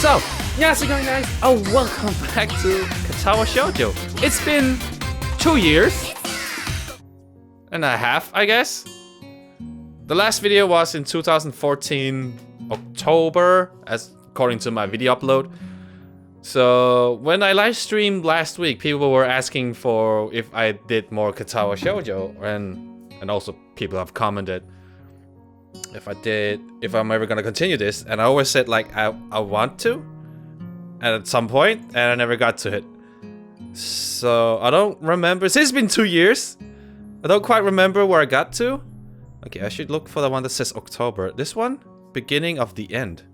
So, how's it going, guys? Oh, welcome back to Katawa Shoujo. It's been 2 years and a half, I guess. The last video was in 2014 October, as according to my video upload. So when I live streamed last week, people were asking for if I did more Katawa Shoujo, and also people have commented if I'm ever gonna continue this, and I always said like I want to, and at some point, and I never got to it. So I don't remember. Since it's been 2 years, I don't quite remember where I got to. Okay, I should look for the one that says October. This one, beginning of the end.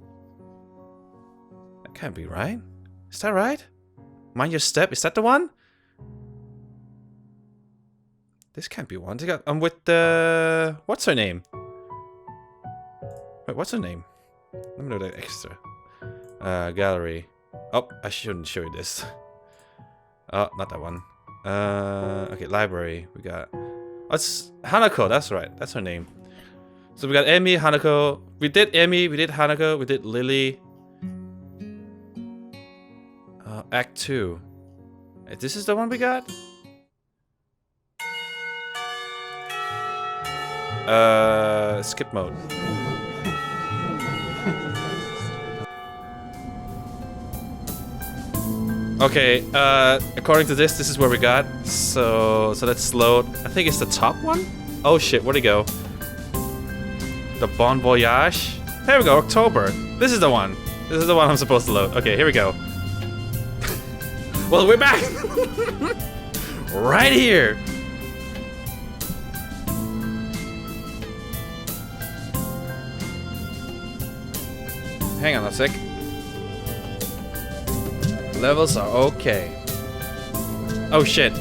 That can't be right. Is that right? Mind your step. Is that the one? This can't be one. I'm with the... What's her name? Wait, what's her name? Let me know that extra. Gallery. Oh, I shouldn't show you this. Oh, not that one. Okay, library. We got... Oh, it's Hanako, that's right. That's her name. So we got Emi, Hanako. We did Emi, we did Hanako, we did Lily. Act 2. This is the one we got? Skip mode. Okay, according to this is where we got. So let's load. I think it's the top one? Oh shit, where'd it go? The Bon Voyage? There we go, October. This is the one. This is the one I'm supposed to load. Okay, here we go. Well, we're back! Right here! Hang on a sec. Levels are okay. Oh shit,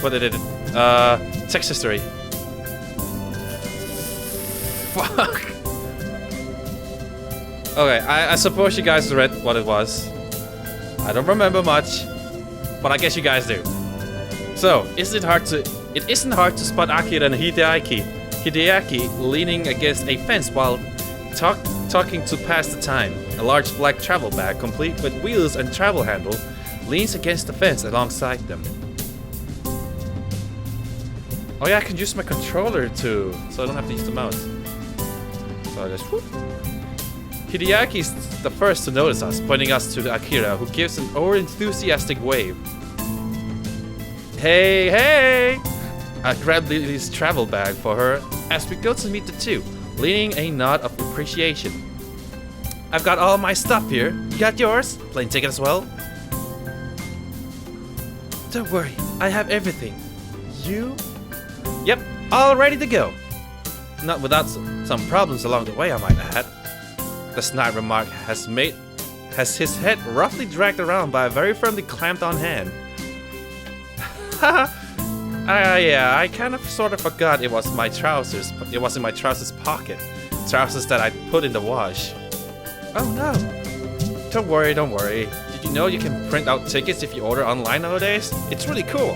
what did it? Text history. Fuck. Okay, I suppose you guys read what it was. I don't remember much, but I guess you guys do. So, it isn't hard to spot Akira and Hideaki leaning against a fence while talking to pass the time. A large black travel bag, complete with wheels and travel handle, leans against the fence alongside them. Oh yeah, I can use my controller too, so I don't have to use the mouse. So I just whoop. Hideaki's the first to notice us, pointing us to Akira, who gives an over-enthusiastic wave. Hey, hey! I grab Lily's travel bag for her as we go to meet the two, leaning a nod of appreciation. I've got all my stuff here. You got yours? Plane ticket as well? Don't worry, I have everything. You? Yep, all ready to go. Not without some problems along the way, I might add. The snide remark has his head roughly dragged around by a very firmly clamped on hand. Yeah, I kind of sort of forgot it was my trousers. It was in my trousers pocket. Trousers that I put in the wash. Oh no. Don't worry, don't worry. Did you know you can print out tickets if you order online nowadays? It's really cool.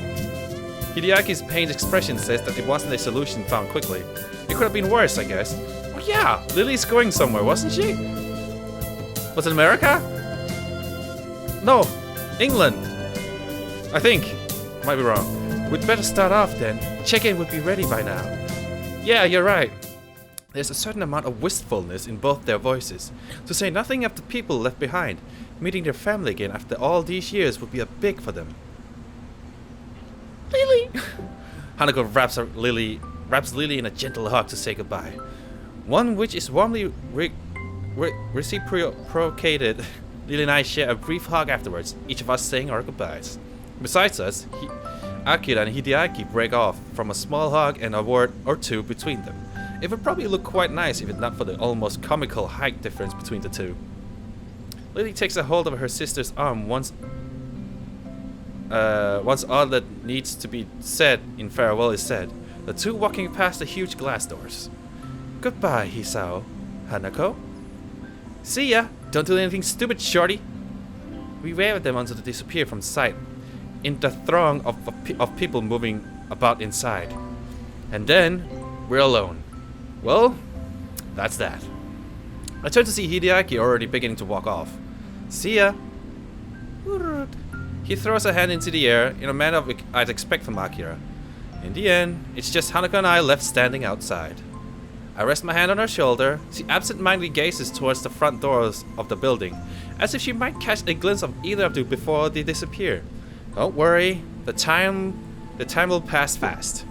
Hideaki's pained expression says that it wasn't a solution found quickly. It could have been worse, I guess. Oh yeah, Lily's going somewhere, wasn't she? Was it America? No, England. I think. Might be wrong. We'd better start off then. Check-in would be ready by now. Yeah, you're right. There's a certain amount of wistfulness in both their voices. To say nothing of the people left behind. Meeting their family again after all these years would be a big for them. Lily! Hanako wraps Lily in a gentle hug to say goodbye. One which is warmly reciprocated. Lily and I share a brief hug afterwards, each of us saying our goodbyes. Besides us, Akira and Hideaki break off from a small hug and a word or two between them. It would probably look quite nice if it not for the almost comical height difference between the two. Lily takes a hold of her sister's arm once all that needs to be said in farewell is said. The two walking past the huge glass doors. Goodbye, Hisao. Hanako? See ya! Don't do anything stupid, shorty! We wave at them until they disappear from sight in the throng of people moving about inside. And then, we're alone. Well, that's that. I turn to see Hideaki already beginning to walk off. See ya. He throws a hand into the air in a manner I'd expect from Akira. In the end, it's just Hanako and I left standing outside. I rest my hand on her shoulder. She absent-mindedly gazes towards the front doors of the building, as if she might catch a glimpse of either of them before they disappear. Don't worry, the time will pass fast.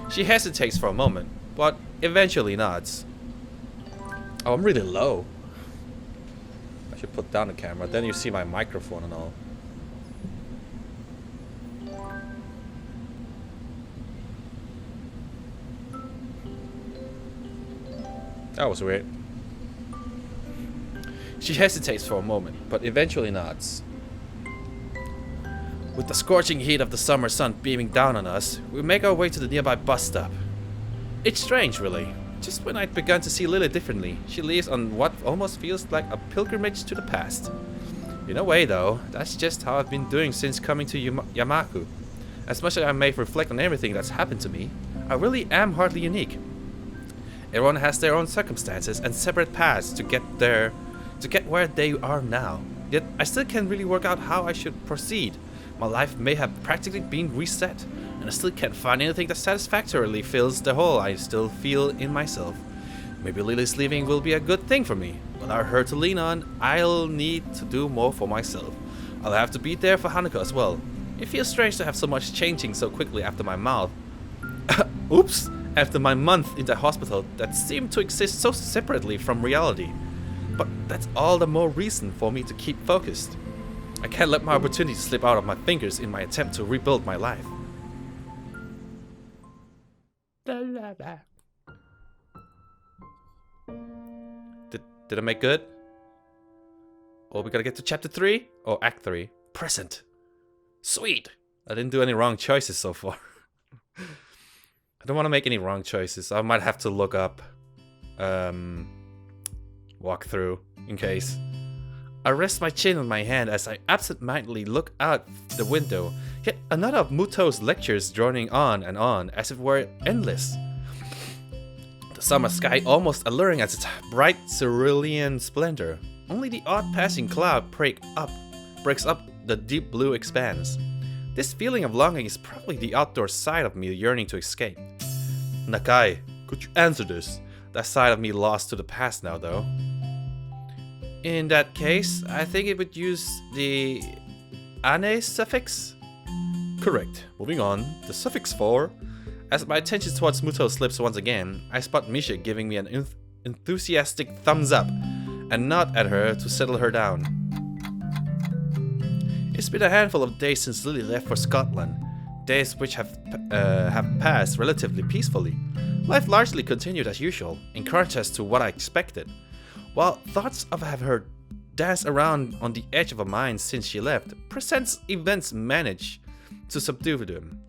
She hesitates for a moment, but eventually nods. Oh, I'm really low. I should put down the camera, then you see my microphone and all. That was weird. She hesitates for a moment, but eventually nods. With the scorching heat of the summer sun beaming down on us, we make our way to the nearby bus stop. It's strange, really. Just when I'd begun to see Lily differently, she leaves on what almost feels like a pilgrimage to the past. In a way, though, that's just how I've been doing since coming to Yamaku. As much as I may reflect on everything that's happened to me, I really am hardly unique. Everyone has their own circumstances and separate paths to get where they are now. Yet I still can't really work out how I should proceed. My life may have practically been reset, and I still can't find anything that satisfactorily fills the hole I still feel in myself. Maybe Lily's leaving will be a good thing for me. Without her to lean on, I'll need to do more for myself. I'll have to be there for Hanako as well. It feels strange to have so much changing so quickly after my mouth. Oops! After my month in the hospital that seemed to exist so separately from reality. But that's all the more reason for me to keep focused. I can't let my opportunity slip out of my fingers in my attempt to rebuild my life. Did I make good? Oh, we gotta get to chapter 3? Or act 3? Present. Sweet! I didn't do any wrong choices so far. I don't want to make any wrong choices. I might have to look up walk through in case. I rest my chin on my hand as I absent-mindedly look out the window. Yet another of Muto's lectures droning on and on as if were endless. The summer sky almost alluring as its bright cerulean splendor. Only the odd passing cloud breaks up the deep blue expanse. This feeling of longing is probably the outdoor side of me yearning to escape. Nakai, could you answer this? That side of me lost to the past now, though. In that case, I think it would use the ane suffix? Correct. Moving on, the suffix for. As my attention towards Muto slips once again, I spot Misha giving me an enthusiastic thumbs up and nod at her to settle her down. It's been a handful of days since Lily left for Scotland, days which have passed relatively peacefully. Life largely continued as usual, in contrast to what I expected. While thoughts of having her dance around on the edge of my mind since she left presents events manage to subdue them.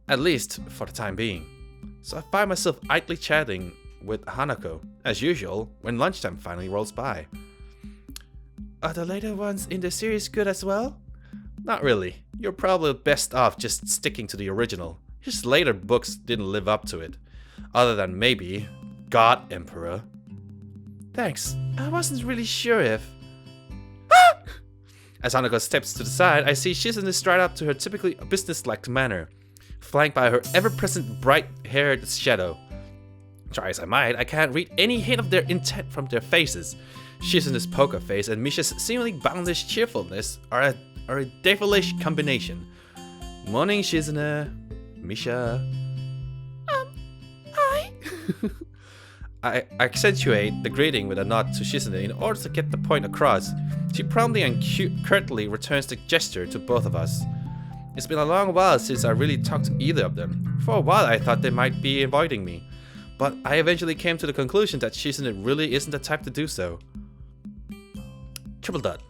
At least for the time being. So I find myself idly chatting with Hanako, as usual, when lunchtime finally rolls by. Are the later ones in the series good as well? Not really. You're probably best off just sticking to the original. His later books didn't live up to it. Other than maybe God Emperor. Thanks. I wasn't really sure if... As Hanako steps to the side, I see Shizune stride up to her typically businesslike manner, flanked by her ever-present bright-haired shadow. Try as I might, I can't read any hint of their intent from their faces. Shizune's poker face and Misha's seemingly boundless cheerfulness are a devilish combination. Morning, Shizune. Misha. Hi. I accentuate the greeting with a nod to Shizune in order to get the point across. She promptly and curtly returns the gesture to both of us. It's been a long while since I really talked to either of them. For a while I thought they might be avoiding me, but I eventually came to the conclusion that Shizune really isn't the type to do so. Triple dot.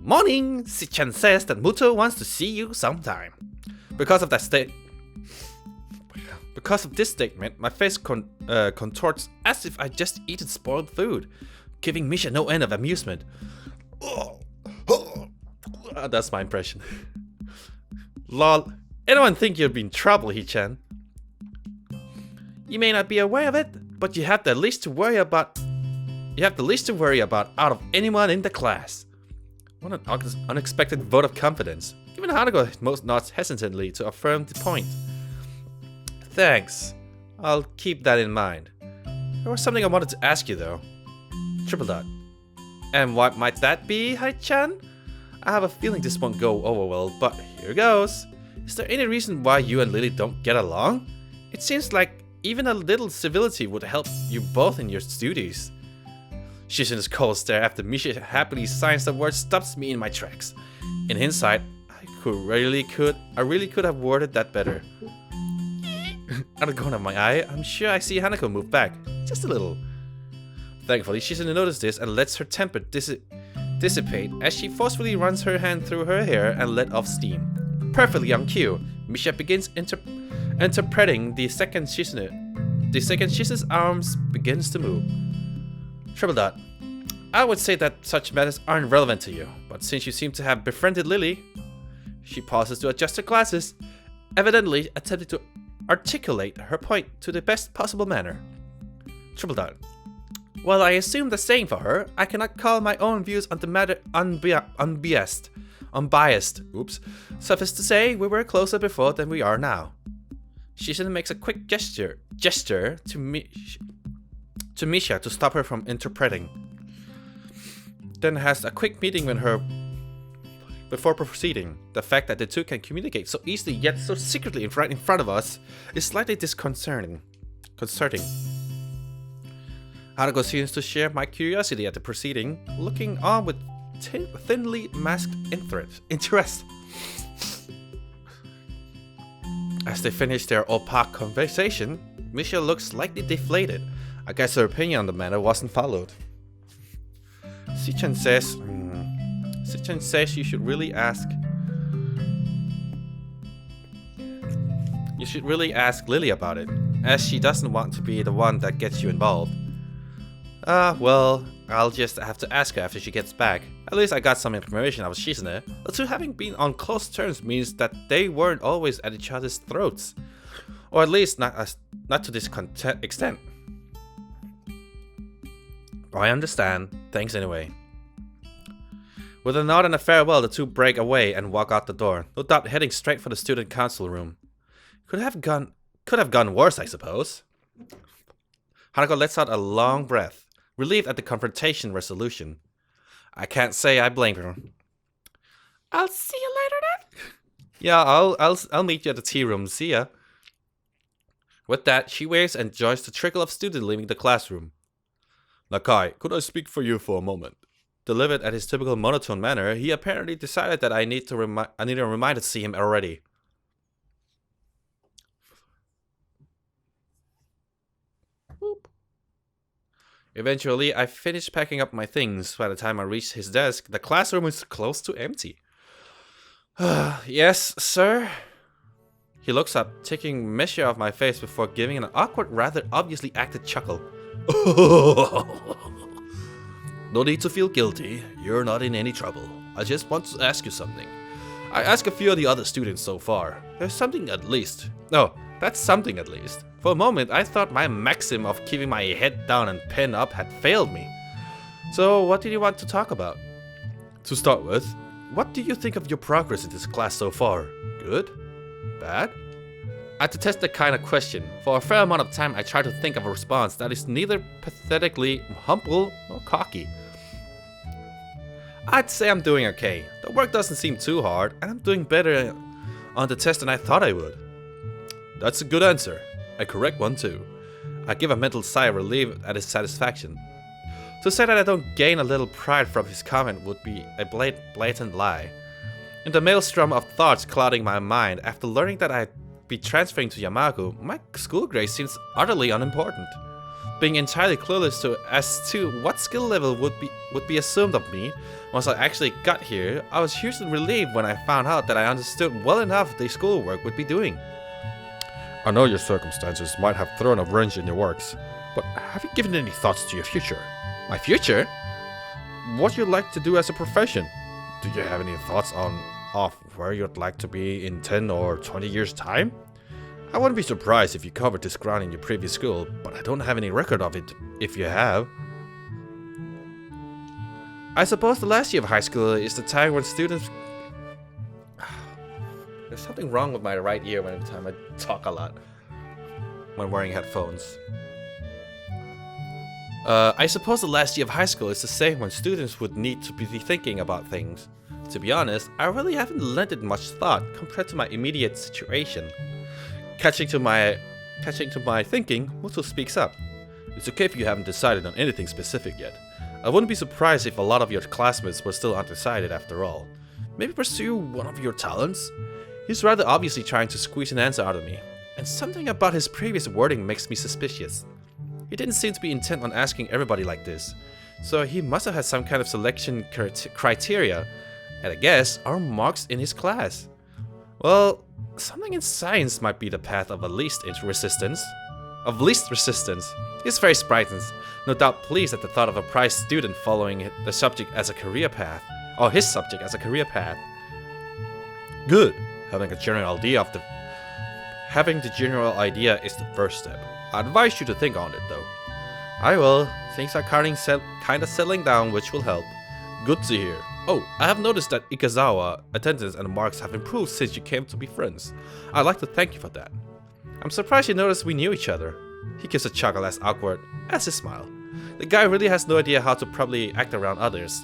Morning! Sichan says that Muto wants to see you sometime. Because of this statement, my face contorts as if I just eaten spoiled food, giving Misha no end of amusement. That's my impression. Lol. Anyone think you'd be in trouble, Hichan? You may not be aware of it, But you have the least to worry about. You have the least to worry about out of anyone in the class. What an unexpected vote of confidence. Even Hanako most nods hesitantly to affirm the point. Thanks. I'll keep that in mind. There was something I wanted to ask you though. Triple dot. And what might that be, Hai-chan? I have a feeling this won't go over well, but here goes. Is there any reason why you and Lily don't get along? It seems like even a little civility would help you both in your studies. Shizuna's cold stare after Misha happily signs the word stops me in my tracks. In hindsight, I really could have worded that better. Out of the corner of my eye, I'm sure I see Hanako move back, just a little. Thankfully, Shizuna notices this and lets her temper dissipate as she forcefully runs her hand through her hair and let off steam. Perfectly on cue, Misha begins interpreting the second Shizuna's arms begins to move. Triple dot. I would say that such matters aren't relevant to you, but since you seem to have befriended Lily, she pauses to adjust her glasses, evidently attempting to articulate her point to the best possible manner. Triple dot. Well, I assume the same for her. I cannot call my own views on the matter unbiased. Oops. Suffice to say, we were closer before than we are now. Shizuna makes a quick gesture to Misha to stop her from interpreting. Then has a quick meeting with her before proceeding. The fact that the two can communicate so easily yet so secretly right in front of us is slightly disconcerting. Hanako seems to share my curiosity at the proceeding, looking on with thinly masked interest. As they finish their opaque conversation, Misha looks slightly deflated. I guess her opinion on the matter wasn't followed. Sichan says you should really ask Lily about it, as she doesn't want to be the one that gets you involved. Well, I'll just have to ask her after she gets back. At least I got some information out of Shizuna. The two having been on close terms means that they weren't always at each other's throats. Or at least not to this extent. I understand. Thanks anyway. With a nod and a farewell, the two break away and walk out the door, no doubt heading straight for the student council room. Could have gone worse, I suppose. Hanako lets out a long breath, relieved at the confrontation resolution. I can't say I blame her. I'll see you later then. Yeah, I'll meet you at the tea room. See ya. With that, she waves and joins the trickle of students leaving the classroom. Nakai, could I speak for you for a moment? Delivered at his typical monotone manner, he apparently decided that I need a reminder to see him already. Boop. Eventually, I finished packing up my things. By the time I reached his desk, the classroom is close to empty. Yes, sir? He looks up, taking measure of my face before giving an awkward, rather obviously acted chuckle. No need to feel guilty. You're not in any trouble. I just want to ask you something. I asked a few of the other students so far. There's something at least. No, that's something at least. For a moment, I thought my maxim of keeping my head down and pen up had failed me. So, what did you want to talk about? To start with, what do you think of your progress in this class so far? Good? Bad? I detest that kind of question. For a fair amount of time, I try to think of a response that is neither pathetically humble nor cocky. I'd say I'm doing okay. The work doesn't seem too hard, and I'm doing better on the test than I thought I would. That's a good answer. A correct one too. I give a mental sigh of relief at his satisfaction. To say that I don't gain a little pride from his comment would be a blatant lie. In the maelstrom of thoughts clouding my mind, after learning that I'd be transferring to Yamago, my school grade seems utterly unimportant. Being entirely clueless as to what skill level would be assumed of me once I actually got here, I was hugely relieved when I found out that I understood well enough the schoolwork would be doing. I know your circumstances might have thrown a wrench in your works, but have you given any thoughts to your future? My future? What you'd like to do as a profession? Do you have any thoughts of where you'd like to be in 10 or 20 years' time? I wouldn't be surprised if you covered this ground in your previous school, but I don't have any record of it, if you have. I suppose the last year of high school is the time when students... There's something wrong with my right ear every time I talk a lot when wearing headphones. I suppose the last year of high school is the same when students would need to be thinking about things. To be honest, I really haven't lent it much thought compared to my immediate situation. Catching to my thinking, Muto speaks up. It's okay if you haven't decided on anything specific yet. I wouldn't be surprised if a lot of your classmates were still undecided after all. Maybe pursue one of your talents? He's rather obviously trying to squeeze an answer out of me, and something about his previous wording makes me suspicious. He didn't seem to be intent on asking everybody like this, so he must have had some kind of selection criteria, and I guess our marks in his class. Well, something in science might be the path of least resistance. He's very frightened, no doubt pleased at the thought of a prize student following the subject as a career path, or his subject as a career path. Good. Having the general idea is the first step. I advise you to think on it, though. I will. Things are kinda settling down, which will help. Good to hear. Oh, I have noticed that Ikazawa attendance and marks have improved since you came to be friends. I'd like to thank you for that. I'm surprised you noticed we knew each other. He gives a chuckle as awkward as his smile. The guy really has no idea how to properly act around others.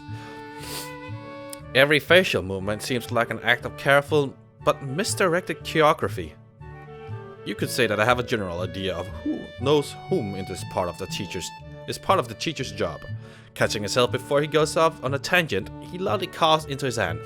Every facial movement seems like an act of careful but misdirected choreography. You could say that I have a general idea of who knows whom in this part of the teacher's job. Catching himself before he goes off on a tangent, he loudly coughs into his hand.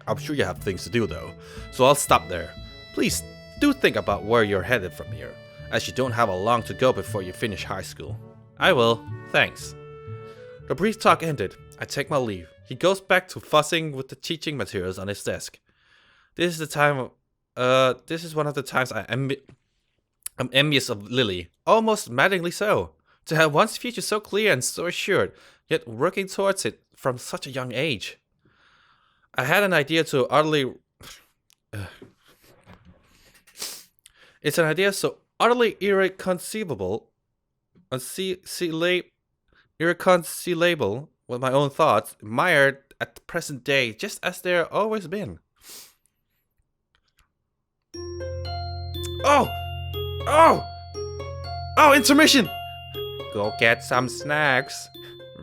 I'm sure you have things to do though, so I'll stop there. Please do think about where you're headed from here, as you don't have a long to go before you finish high school. I will, thanks. The brief talk ended. I take my leave. He goes back to fussing with the teaching materials on his desk. This is one of the times I'm envious of Lily, almost maddeningly so. To have one's future so clear and so assured, yet working towards it from such a young age. I had an idea so utterly... It's an idea so utterly irreconcilable with my own thoughts, mired at the present day, just as they've always been. Oh, intermission! Go get some snacks.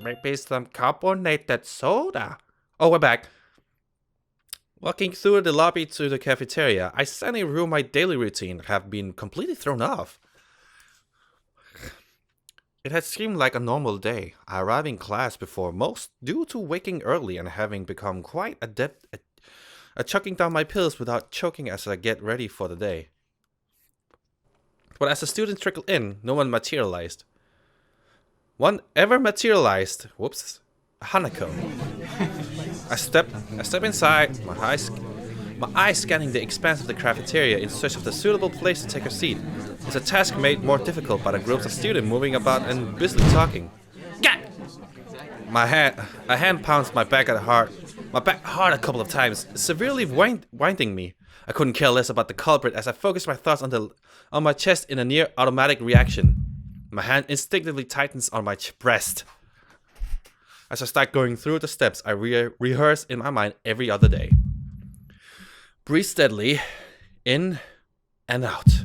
Maybe some carbonated soda. Oh, we're back. Walking through the lobby to the cafeteria, I suddenly realized my daily routine have been completely thrown off. It had seemed like a normal day. I arrived in class before most due to waking early and having become quite adept at chucking down my pills without choking as I get ready for the day. But as the students trickled in, no one materialized. One ever materialized. Whoops. Hanako. I step inside, my eyes scanning the expanse of the cafeteria in search of the suitable place to take a seat. It's a task made more difficult by the groups of students moving about and busily talking. Gah! A hand pounds my back hard a couple of times, severely winding me. I couldn't care less about the culprit as I focused my thoughts on my chest in a near automatic reaction. My hand instinctively tightens on my breast. As I start going through the steps I rehearse in my mind every other day. Breathe steadily, in and out.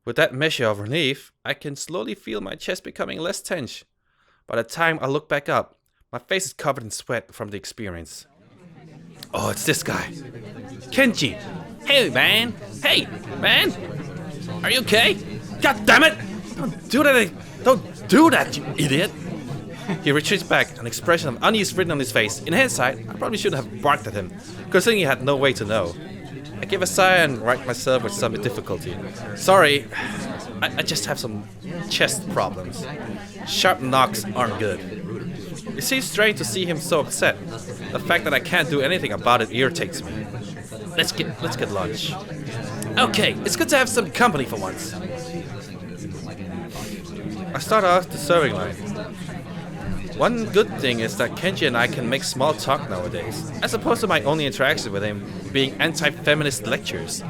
With that measure of relief, I can slowly feel my chest becoming less tense. By the time I look back up, my face is covered in sweat from the experience. Oh, it's this guy. Kenji! Hey, man! Hey, man! Are you okay? God damn it! Don't do that, you idiot! He retreats back, an expression of unease written on his face. In hindsight, I probably shouldn't have barked at him, considering he had no way to know. I give a sigh and right myself with some difficulty. Sorry, I just have some chest problems. Sharp knocks aren't good. It seems strange to see him so upset. The fact that I can't do anything about it irritates me. Let's get lunch. Okay, it's good to have some company for once. I start off the serving line. One good thing is that Kenji and I can make small talk nowadays, as opposed to my only interaction with him being anti-feminist lectures.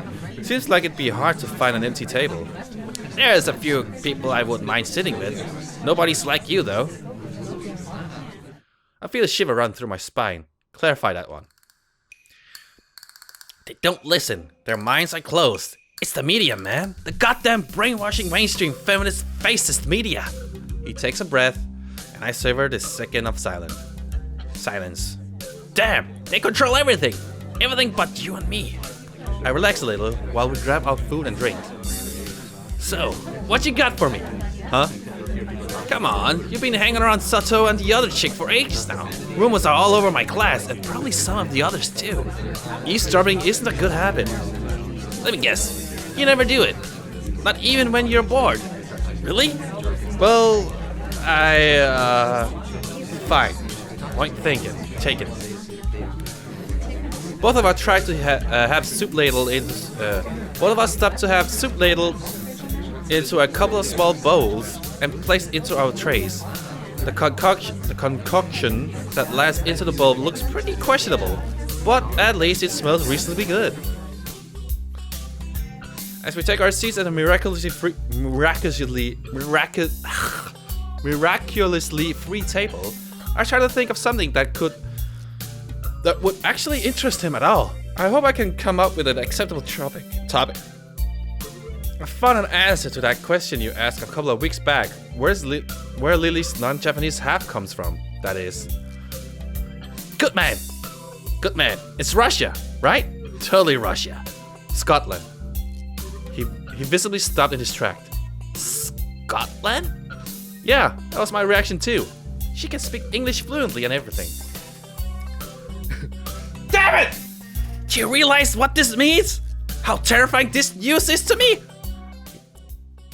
Seems like it'd be hard to find an empty table. There's a few people I wouldn't mind sitting with. Nobody's like you, though. I feel a shiver run through my spine. Clarify that one. They don't listen. Their minds are closed. It's the media, man. The goddamn brainwashing mainstream feminist fascist media. He takes a breath, and I savor this second of silence. Damn, they control everything. Everything but you and me. I relax a little while we grab our food and drink. So, what you got for me? Huh? Come on, you've been hanging around Sato and the other chick for ages now. Rumors are all over my class, and probably some of the others too. Eavesdropping isn't a good habit. Let me guess, you never do it. Not even when you're bored. Really? Well, fine. Point thinking. Take it. Both of us tried to have soup ladled in. Both of us stopped to have soup ladled into a couple of small bowls and placed into our trays. The concoction that lands into the bowl looks pretty questionable, but at least it smells reasonably good. As we take our seats at a miraculously free table, I try to think of something that would actually interest him at all. I hope I can come up with an acceptable topic. I found an answer to that question you asked a couple of weeks back. Where Lily's non-Japanese half comes from, that is. Good man. It's Russia, right? Totally Russia. Scotland. He visibly stopped in his tract. Scotland? Yeah, that was my reaction too. She can speak English fluently and everything. Damn it! Do you realize what this means? How terrifying this news is to me?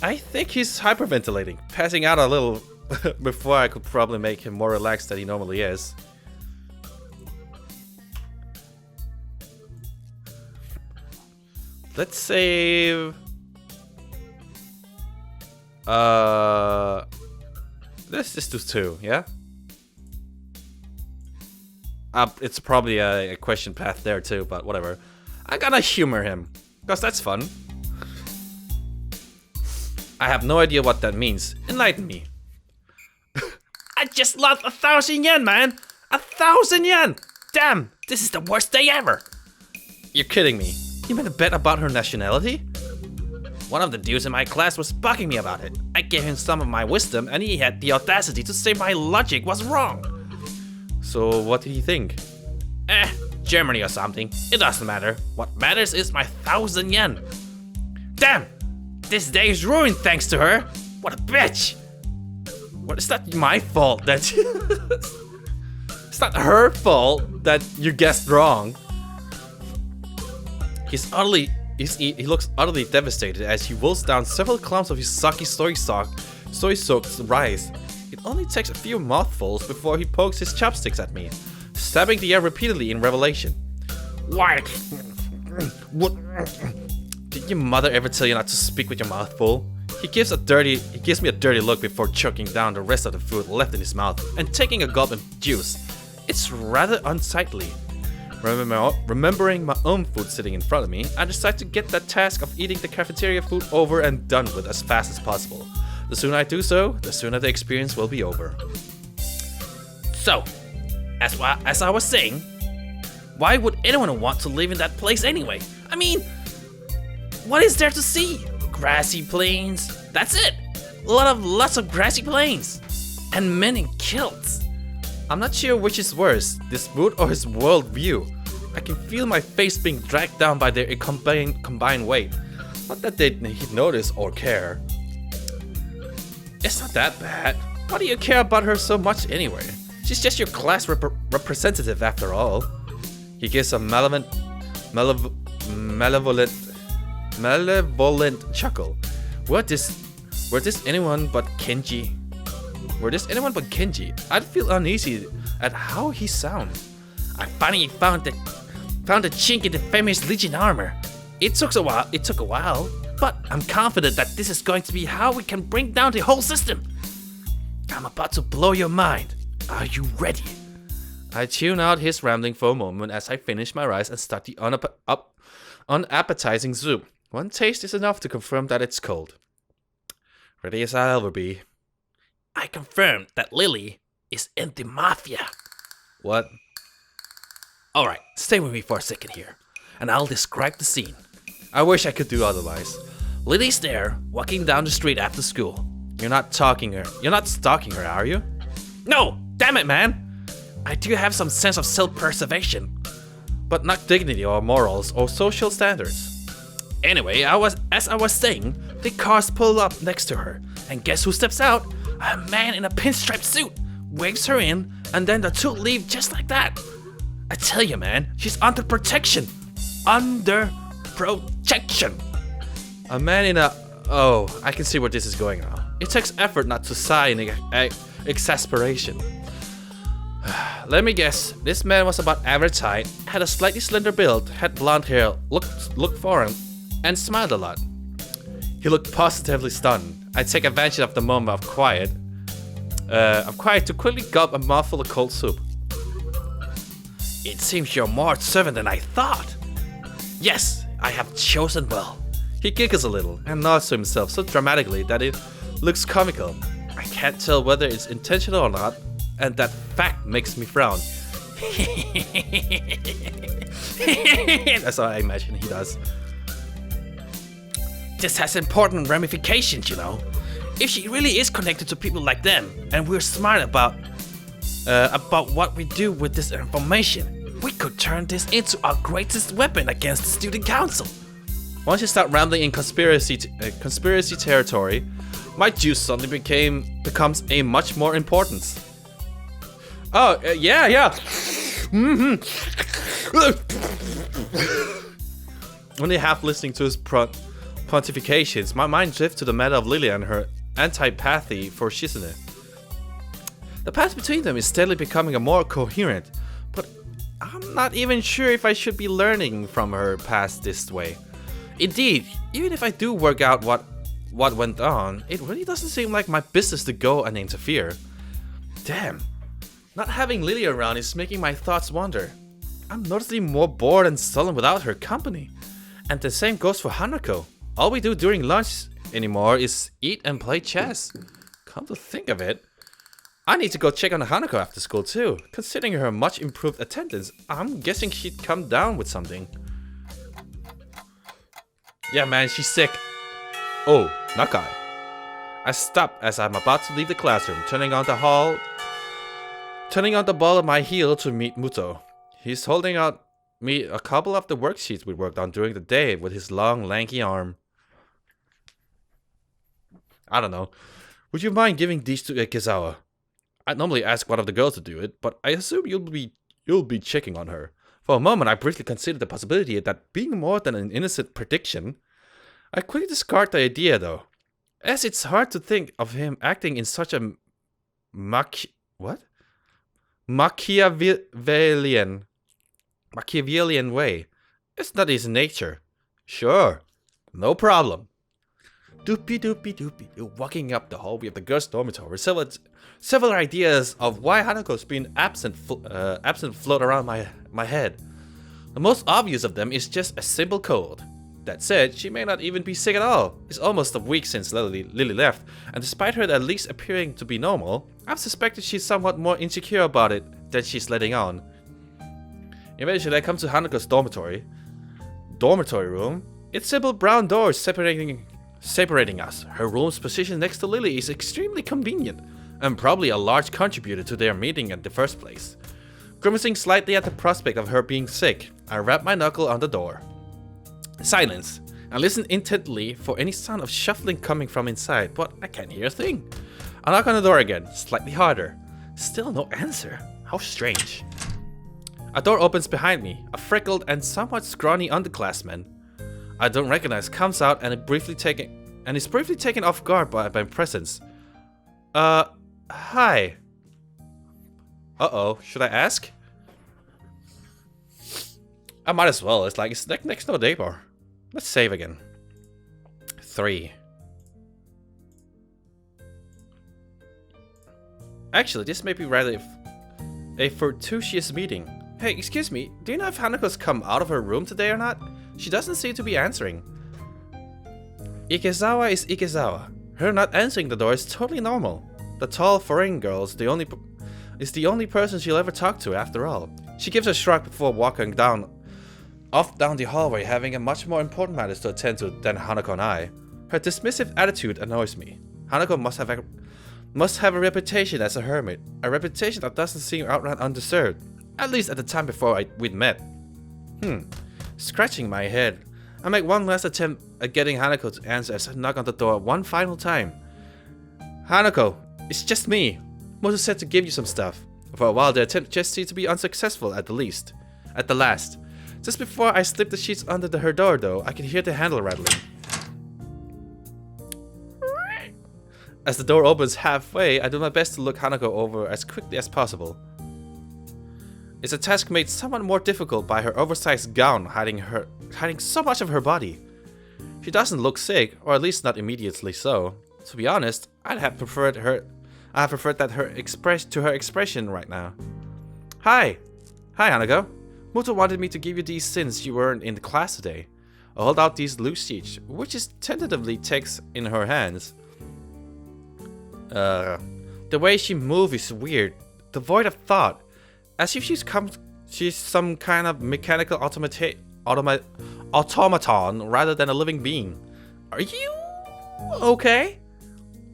I think he's hyperventilating, passing out a little before I could probably make him more relaxed than he normally is. Let's save... let's just do 2, yeah? It's probably a question path there too, but whatever. I'm gonna humor him, because that's fun. I have no idea what that means. Enlighten me. I just lost 1,000 yen, man! 1,000 yen! Damn, this is the worst day ever! You're kidding me. You made a bet about her nationality? One of the dudes in my class was bugging me about it. I gave him some of my wisdom and he had the audacity to say my logic was wrong. So what did he think? Germany or something. It doesn't matter. What matters is my 1,000 yen. Damn! This day is ruined thanks to her. What a bitch! What, is that my fault that... It's not her fault that you guessed wrong. He looks utterly devastated as he wolfs down several clumps of his sake soy-soaked rice. It only takes a few mouthfuls before he pokes his chopsticks at me, stabbing the air repeatedly in revelation. What? Did your mother ever tell you not to speak with your mouth full? He gives me a dirty look before choking down the rest of the food left in his mouth and taking a gulp of juice. It's rather unsightly. Remembering my own food sitting in front of me, I decide to get that task of eating the cafeteria food over and done with as fast as possible. The sooner I do so, the sooner the experience will be over. So, as I was saying, why would anyone want to live in that place anyway? I mean, what is there to see? Grassy plains. That's it. Lots of grassy plains. And men in kilts. I'm not sure which is worse, this mood or his world view. I can feel my face being dragged down by their combined weight. Not that he'd notice or care. It's not that bad. Why do you care about her so much anyway? She's just your class representative after all. He gives a malevolent chuckle. Were this anyone but Kenji? I'd feel uneasy at how he sounds. I finally found a chink in the famous Legion armor. It took a while, but I'm confident that this is going to be how we can bring down the whole system. I'm about to blow your mind. Are you ready? I tune out his rambling for a moment as I finish my rice and start the unappetizing soup. One taste is enough to confirm that it's cold. Ready as I'll ever be. I confirm that Lily is in the mafia. What? Alright, stay with me for a second here, and I'll describe the scene. I wish I could do otherwise. Lily's there, walking down the street after school. You're not stalking her, are you? No! Damn it, man! I do have some sense of self-preservation, but not dignity or morals or social standards. Anyway, as I was saying, the cars pull up next to her, and guess who steps out? A man in a pinstripe suit, waves her in, and then the two leave just like that. I tell you, man, she's under protection. Under protection. A man in a... Oh, I can see where this is going now. It takes effort not to sigh in exasperation. Let me guess, this man was about average height, had a slightly slender build, had blonde hair, looked foreign, and smiled a lot. He looked positively stunned. I take advantage of the moment of quiet to quickly gulp a mouthful of cold soup. It seems you're more observant than I thought. Yes, I have chosen well. He giggles a little and nods to himself so dramatically that it looks comical. I can't tell whether it's intentional or not, and that fact makes me frown. That's what I imagine he does. This has important ramifications, you know. If she really is connected to people like them, and we're smart about what we do with this information, we could turn this into our greatest weapon against the student council. Once you start rambling in conspiracy territory, my juice suddenly becomes a much more importance. Oh, yeah. Only half listening to his pontifications, my mind drifts to the matter of Lily and her antipathy for Shizune. The path between them is steadily becoming more coherent, but I'm not even sure if I should be learning from her past this way. Indeed, even if I do work out what went on, it really doesn't seem like my business to go and interfere. Damn, not having Lily around is making my thoughts wander. I'm noticeably more bored and sullen without her company. And the same goes for Hanako. All we do during lunch anymore is eat and play chess. Come to think of it, I need to go check on Hanako after school too. Considering her much improved attendance, I'm guessing she'd come down with something. Yeah man, she's sick. Oh, Nakai. I stop as I'm about to leave the classroom, turning on the ball of my heel to meet Muto. He's holding out me a couple of the worksheets we worked on during the day with his long, lanky arm. I don't know. Would you mind giving these to Kizawa? I'd normally ask one of the girls to do it, but I assume you'll be checking on her. For a moment, I briefly considered the possibility that being more than an innocent prediction. I quickly discard the idea, though, as it's hard to think of him acting in such a Machiavellian way. It's not his nature. Sure, no problem. Doopy. Walking up the hallway of the girls' dormitory, several ideas of why Hanako's been absent float around my head. The most obvious of them is just a simple cold. That said, she may not even be sick at all. It's almost a week since Lily left, and despite her at least appearing to be normal, I've suspected she's somewhat more insecure about it than she's letting on. Eventually, I come to Hanako's dormitory room. It's simple brown doors separating us. Her room's position next to Lily is extremely convenient, and probably a large contributor to their meeting in the first place. Grimacing slightly at the prospect of her being sick, I wrap my knuckle on the door. Silence. I listen intently for any sound of shuffling coming from inside, but I can't hear a thing. I knock on the door again, slightly harder. Still no answer. How strange. A door opens behind me. A freckled and somewhat scrawny underclassman I don't recognize comes out and is briefly taken off guard by my presence. Hi. Uh-oh, should I ask? I might as well. It's next door neighbor. Let's save again. 3. Actually, this may be rather a fortuitous meeting. Hey, excuse me, do you know if Hanako's come out of her room today or not? She doesn't seem to be answering. Ikezawa is Ikezawa. Her not answering the door is totally normal. The tall foreign girl is the only person she'll ever talk to after all. She gives a shrug before walking down the hallway, having a much more important matters to attend to than Hanako and I. Her dismissive attitude annoys me. Hanako must have a reputation as a hermit, a reputation that doesn't seem outright undeserved, at least at the time before we'd met. Scratching my head, I make one last attempt at getting Hanako to answer as I knock on the door one final time. Hanako, it's just me. Moto said to give you some stuff. For a while the attempt just seemed to be unsuccessful at the last. Just before I slip the sheets under her door though, I can hear the handle rattling. As the door opens halfway, I do my best to look Hanako over as quickly as possible. It's a task made somewhat more difficult by her oversized gown hiding so much of her body. She doesn't look sick, or at least not immediately so. To be honest, I have preferred that her expression right now. Hi Hanako. Muto wanted me to give you these since you weren't in the class today. I hold out these loose sheets, which is tentatively takes in her hands. The way she moves is weird, devoid of thought, as if she's some kind of mechanical automaton rather than a living being. Are you okay?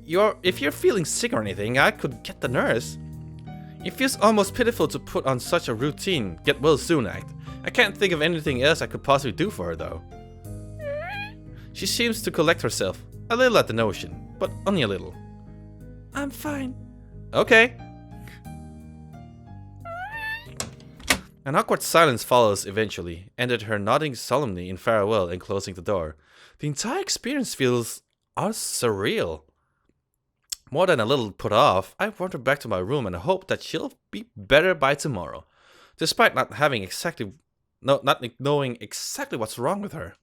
If you're feeling sick or anything, I could get the nurse. It feels almost pitiful to put on such a routine, get well soon act. I can't think of anything else I could possibly do for her though. She seems to collect herself, a little at the notion, but only a little. I'm fine. Okay. An awkward silence follows eventually, ended her nodding solemnly in farewell and closing the door. The entire experience feels surreal. More than a little put off, I wander back to my room and hope that she'll be better by tomorrow, despite not knowing exactly what's wrong with her.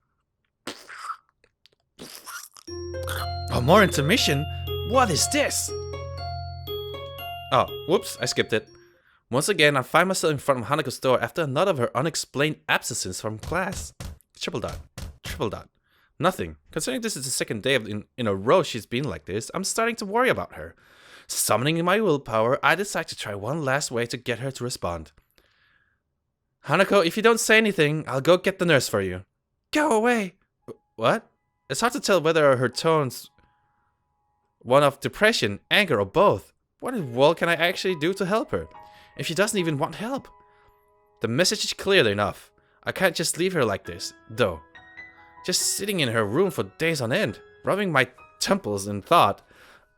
Oh, more intermission? What is this? Oh, whoops, I skipped it. Once again, I find myself in front of Hanako's door after another of her unexplained absences from class. Triple dot. Nothing. Considering this is the second day in a row she's been like this, I'm starting to worry about her. Summoning my willpower, I decide to try one last way to get her to respond. Hanako, if you don't say anything, I'll go get the nurse for you. Go away! What? It's hard to tell whether her tone's one of depression, anger, or both. What in the world can I actually do to help her, if she doesn't even want help? The message is clear enough. I can't just leave her like this, though. Just sitting in her room for days on end, rubbing my temples in thought,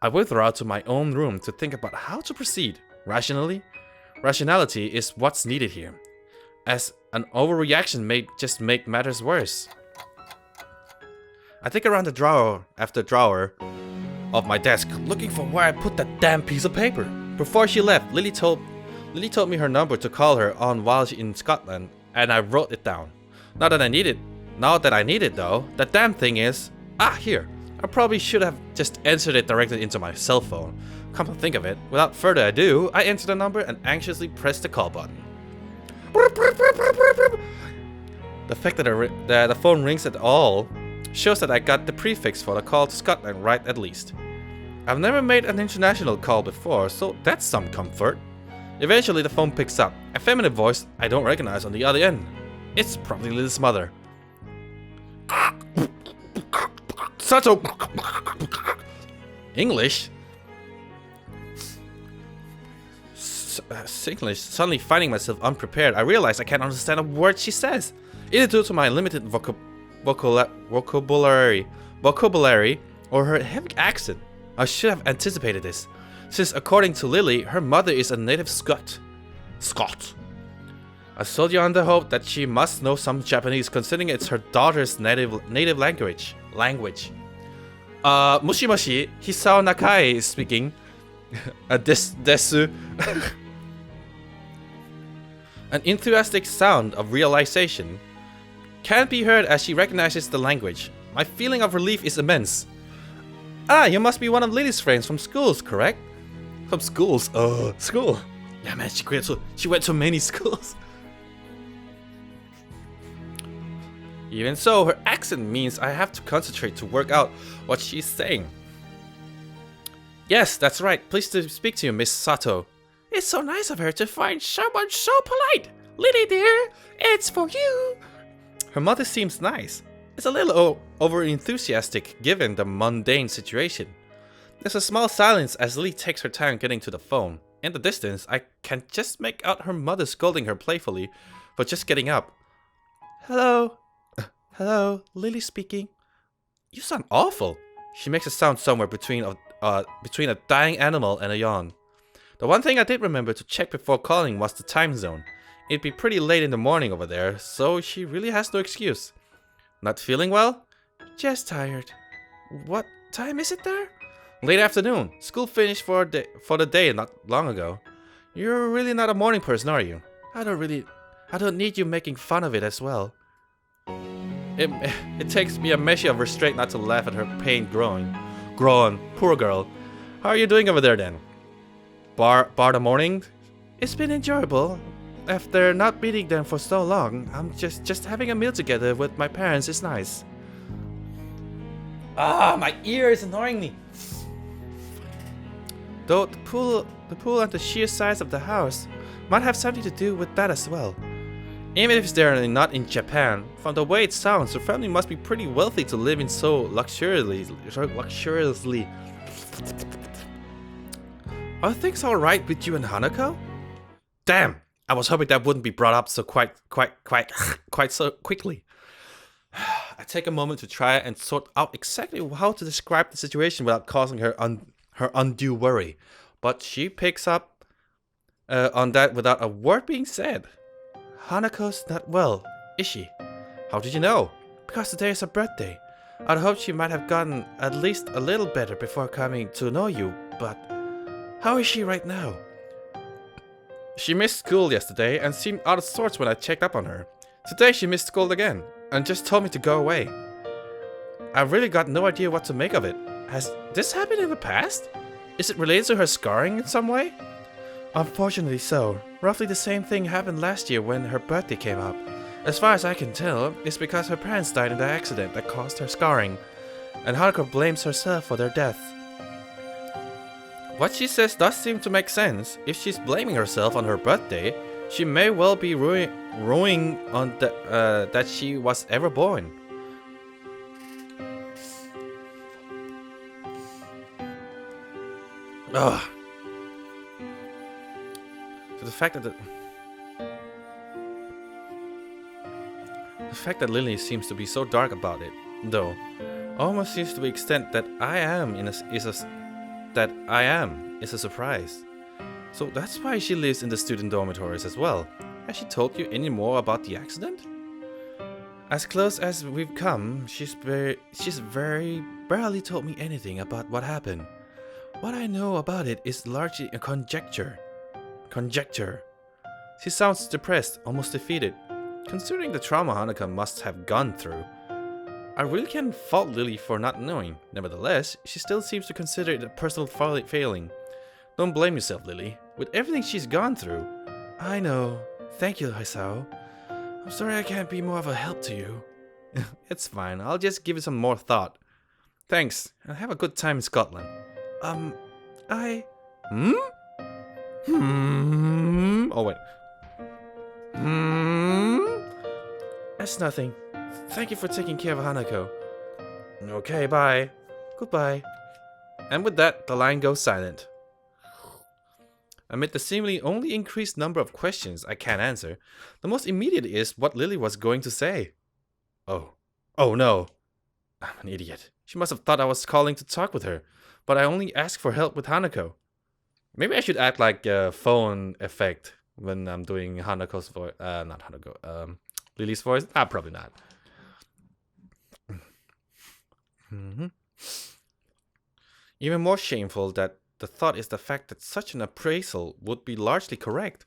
I withdraw to my own room to think about how to proceed. Rationality is what's needed here, as an overreaction may just make matters worse. I dig around the drawer after drawer of my desk, looking for where I put that damn piece of paper. Before she left, Lily told me her number to call her on while she's in Scotland, and I wrote it down. Now that I need it though, that damn thing is... here. I probably should have just entered it directly into my cell phone. Come to think of it, without further ado, I enter the number and anxiously press the call button. The fact that the phone rings at all shows that I got the prefix for the call to Scotland right at least. I've never made an international call before, so that's some comfort. Eventually the phone picks up, a feminine voice I don't recognize on the other end. It's probably Lily's mother. Sato! English? English. Suddenly finding myself unprepared, I realize I can't understand a word she says. Either due to my limited vocabulary or her heavy accent. I should have anticipated this, since according to Lily, her mother is a native Scot. I soldier on the hope that she must know some Japanese, considering it's her daughter's native language. Moshi moshi, Hisao Nakai is speaking. Desu. An enthusiastic sound of realization can't be heard as she recognizes the language. My feeling of relief is immense. You must be one of Lily's friends from schools, correct? Some schools. School. Yeah, man, she went to many schools. Even so, her accent means I have to concentrate to work out what she's saying. Yes, that's right. Pleased to speak to you, Miss Sato. It's so nice of her to find someone so polite. Lily dear, it's for you. Her mother seems nice. It's a little over-enthusiastic given the mundane situation. There's a small silence as Lily takes her time getting to the phone. In the distance, I can just make out her mother scolding her playfully for just getting up. Hello? Hello, Lily speaking. You sound awful. She makes a sound somewhere between a dying animal and a yawn. The one thing I did remember to check before calling was the time zone. It'd be pretty late in the morning over there, so she really has no excuse. Not feeling well? Just tired. What time is it there? Late afternoon. School finished for the day not long ago. You're really not a morning person, are you? I don't need you making fun of it as well. It takes me a measure of restraint not to laugh at her pain growing. Poor girl. How are you doing over there then? Bar the morning? It's been enjoyable. After not meeting them for so long, I'm just having a meal together with my parents is nice. Ah, my ear is annoying me. Though the pool and the sheer size of the house might have something to do with that as well. Even if they're not in Japan, from the way it sounds, the family must be pretty wealthy to live in so luxuriously. Are things alright with you and Hanako? Damn! I was hoping that wouldn't be brought up so quite so quickly. I take a moment to try and sort out exactly how to describe the situation without causing her undue worry, but she picks up on that without a word being said. Hanako's not well, is she? How did you know? Because today is her birthday. I'd hoped she might have gotten at least a little better before coming to know you, but how is she right now? She missed school yesterday and seemed out of sorts when I checked up on her. Today she missed school again and just told me to go away. I've really got no idea what to make of it. Has this happened in the past? Is it related to her scarring in some way? Unfortunately so. Roughly the same thing happened last year when her birthday came up. As far as I can tell, it's because her parents died in the accident that caused her scarring, and Hanako blames herself for their death. What she says does seem to make sense. If she's blaming herself on her birthday, she may well be ruining on that she was ever born. Ugh. So the fact that Lily seems to be so dark about it, though, almost seems to the extent that I am is a surprise. So that's why she lives in the student dormitories as well. Has she told you any more about the accident? As close as we've come, she's very barely told me anything about what happened. What I know about it is largely a conjecture. She sounds depressed, almost defeated. Considering the trauma Hanako must have gone through, I really can't fault Lily for not knowing. Nevertheless, she still seems to consider it a personal failing. Don't blame yourself, Lily. With everything she's gone through. I know. Thank you, Hisao. I'm sorry I can't be more of a help to you. It's fine. I'll just give it some more thought. Thanks, and have a good time in Scotland. Oh, wait. That's nothing. Thank you for taking care of Hanako. Okay, bye. Goodbye. And with that, the line goes silent. Amid the seemingly only increased number of questions I can't answer, the most immediate is what Lily was going to say. Oh no. I'm an idiot. She must have thought I was calling to talk with her, but I only asked for help with Hanako. Maybe I should act like a phone effect when I'm doing Hanako's voice. Not Hanako. Lily's voice? Probably not. Even more shameful that the thought is the fact that such an appraisal would be largely correct.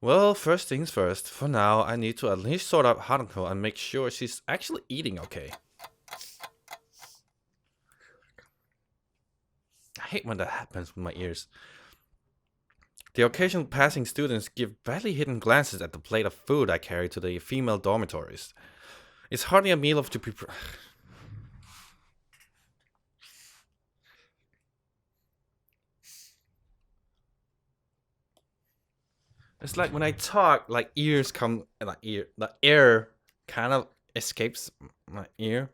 Well, first things first. For now, I need to at least sort out Hanako and make sure she's actually eating okay. I hate when that happens with my ears. The occasional passing students give badly hidden glances at the plate of food I carry to the female dormitories. It's hardly a meal of to prepare. It's like when I talk, like ears come, like the air kind of escapes my ear.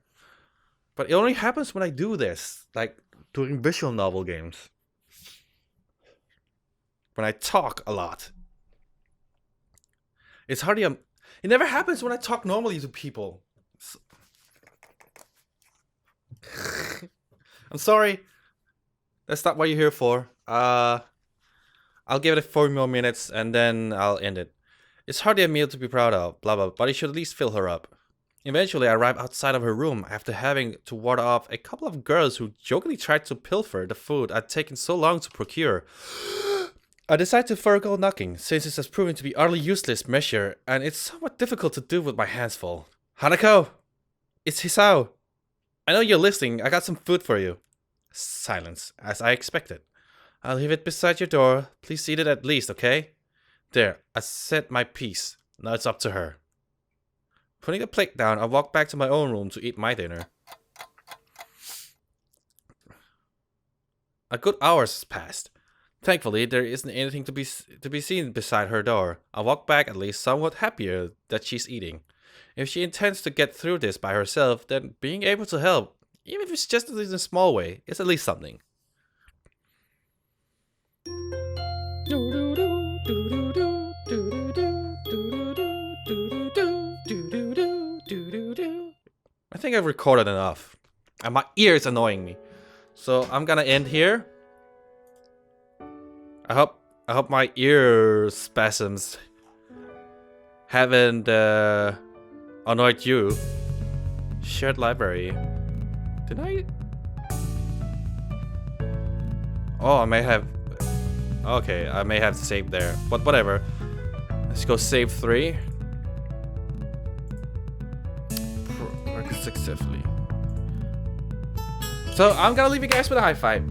But it only happens when I do this, like during visual novel games. When I talk a lot. It's hardly a. It never happens when I talk normally to people. I'm sorry. That's not what you're here for. I'll give it 4 more minutes and then I'll end it. It's hardly a meal to be proud of, blah blah, but it should at least fill her up. Eventually, I arrive outside of her room after having to ward off a couple of girls who jokingly tried to pilfer the food I'd taken so long to procure. I decide to forego knocking, since this has proven to be utterly useless measure, and it's somewhat difficult to do with my hands full. Hanako! It's Hisao! I know you're listening, I got some food for you. Silence, as I expected. I'll leave it beside your door. Please eat it at least, okay? There, I said my piece. Now it's up to her. Putting the plate down, I walk back to my own room to eat my dinner. A good hour has passed. Thankfully, there isn't anything to be seen beside her door. I walk back at least somewhat happier that she's eating. If she intends to get through this by herself, then being able to help, even if it's just in a small way, is at least something. I think I've recorded enough, and my ear is annoying me, so I'm gonna end here. I hope my ear spasms haven't annoyed you. Shared library. Did I? Oh, I may have. Okay, I may have saved there, but whatever. Let's go save 3. Work successfully. So I'm gonna leave you guys with a high five.